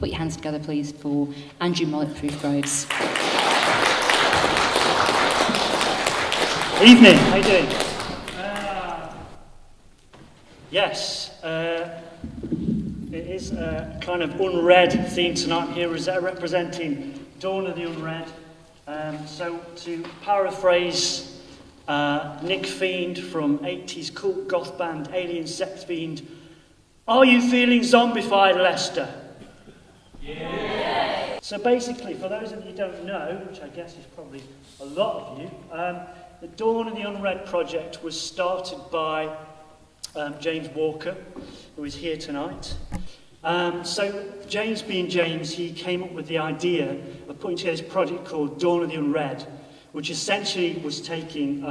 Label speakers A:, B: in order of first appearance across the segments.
A: Put your hands together, please, for Andrew Mulletproof Groves.
B: Evening, how you doing? Yes, it is a kind of Unread theme tonight. I'm here representing Dawn of the Unread. So to paraphrase Nick Fiend from 80s cult goth band Alien Sex Fiend, are you feeling zombified, Lester? Yeah. So basically, for those of you who don't know, which I guess is probably a lot of you, the Dawn of the Unread project was started by James Walker, who is here tonight. So James being James, he came up with the idea of putting together this project called Dawn of the Unread, which essentially was taking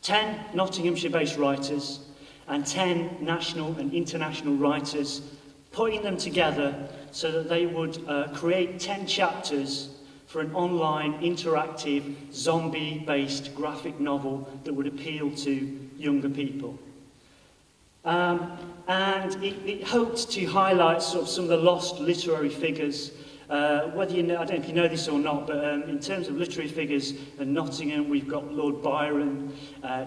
B: 10 Nottinghamshire-based writers and 10 national and international writers, putting them together so that they would create 10 chapters for an online, interactive, zombie-based graphic novel that would appeal to younger people. And it hoped to highlight sort of some of the lost literary figures. Whether you know, I don't know if you know this or not, but in terms of literary figures in Nottingham, we've got Lord Byron,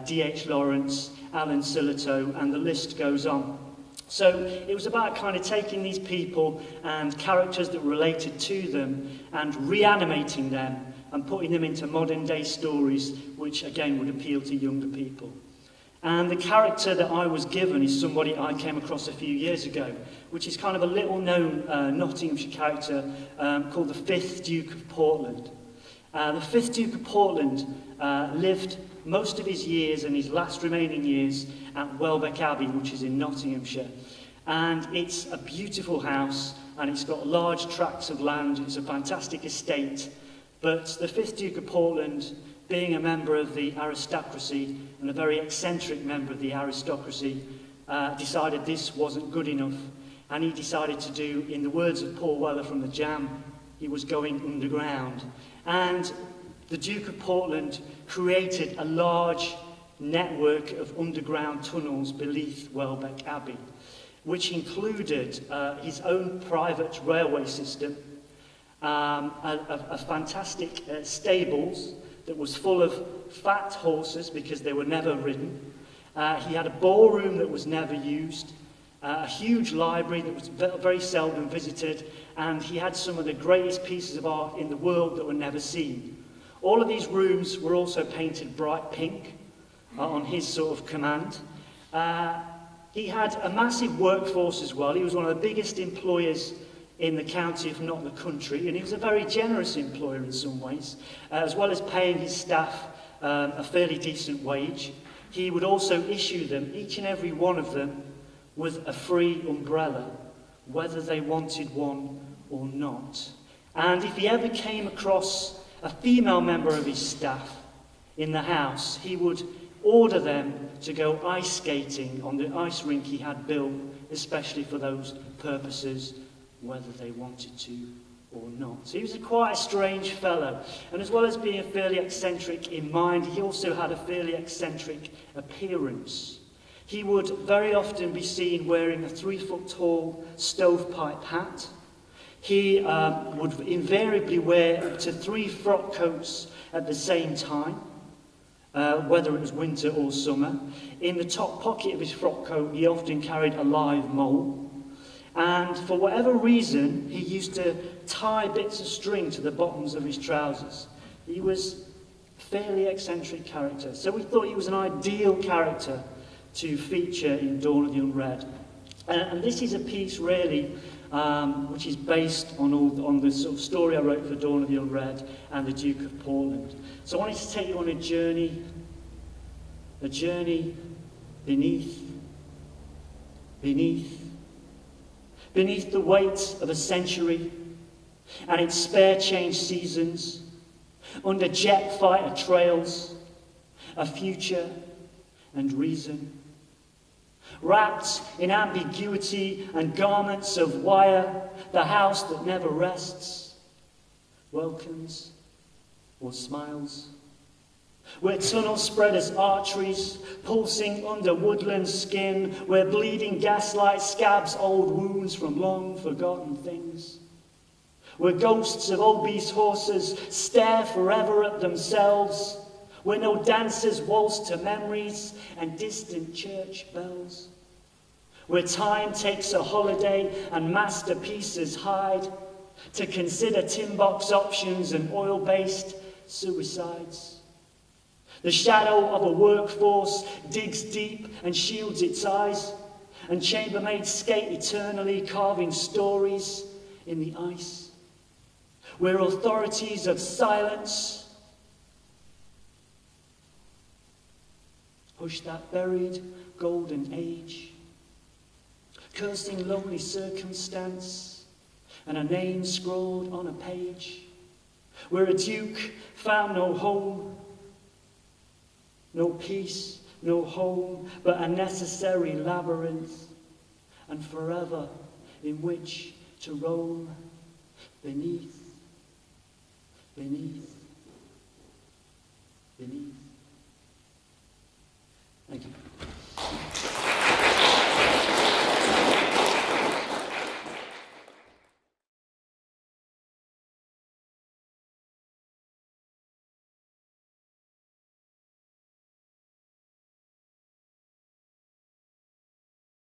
B: D.H. Lawrence, Alan Sillitoe, and the list goes on. So it was about kind of taking these people and characters that related to them and reanimating them and putting them into modern day stories, which again would appeal to younger people. And the character that I was given is somebody I came across a few years ago, which is kind of a little-known Nottinghamshire character called the 5th Duke of Portland. The 5th Duke of Portland lived most of his years and his last remaining years at Welbeck Abbey, which is in Nottinghamshire. And it's a beautiful house, and it's got large tracts of land. It's a fantastic estate. But the 5th Duke of Portland, being a member of the aristocracy and a very eccentric member of the aristocracy, decided this wasn't good enough. And he decided to do, in the words of Paul Weller from the Jam, he was going underground. And the Duke of Portland created a large network of underground tunnels beneath Welbeck Abbey, which included his own private railway system, a fantastic stables that was full of fat horses because they were never ridden. He had a ballroom that was never used, a huge library that was very seldom visited, and he had some of the greatest pieces of art in the world that were never seen. All of these rooms were also painted bright pink on his sort of command. He had a massive workforce as well. He was one of the biggest employers in the county, if not the country, and he was a very generous employer in some ways. As well as paying his staff a fairly decent wage, he would also issue them, each and every one of them, with a free umbrella, whether they wanted one or not. And if he ever came across a female member of his staff in the house, he would order them to go ice skating on the ice rink he had built, especially for those purposes, whether they wanted to or not. So he was quite a strange fellow. And as well as being fairly eccentric in mind, he also had a fairly eccentric appearance. He would very often be seen wearing a 3-foot-tall stovepipe hat. He would invariably wear up to 3 frock coats at the same time, whether it was winter or summer. In the top pocket of his frock coat, he often carried a live mole. And for whatever reason, he used to tie bits of string to the bottoms of his trousers. He was a fairly eccentric character. So we thought he was an ideal character to feature in Dawn of the Unread. And this is a piece, really, which is based on the sort of story I wrote for Dawn of the Unread and the Duke of Portland. So I wanted to take you on a journey beneath the weight of a century and its spare change seasons, under jet fighter trails, a future and reason, wrapped in ambiguity and garments of wire, the house that never rests, welcomes or smiles, We're tunnel spreaders' arteries, pulsing under woodland skin, where bleeding gaslight scabs old wounds from long forgotten things. Where ghosts of obese horses stare forever at themselves, where no dancers waltz to memories and distant church bells. Where time takes a holiday and masterpieces hide to consider tin box options and oil-based suicides. The shadow of a workforce digs deep and shields its eyes, and chambermaids skate eternally, carving stories in the ice. Where authorities of silence push that buried golden age, cursing lonely circumstance and a name scrawled on a page. Where a duke found no home, no peace, no home, but a necessary labyrinth, and forever in which to roam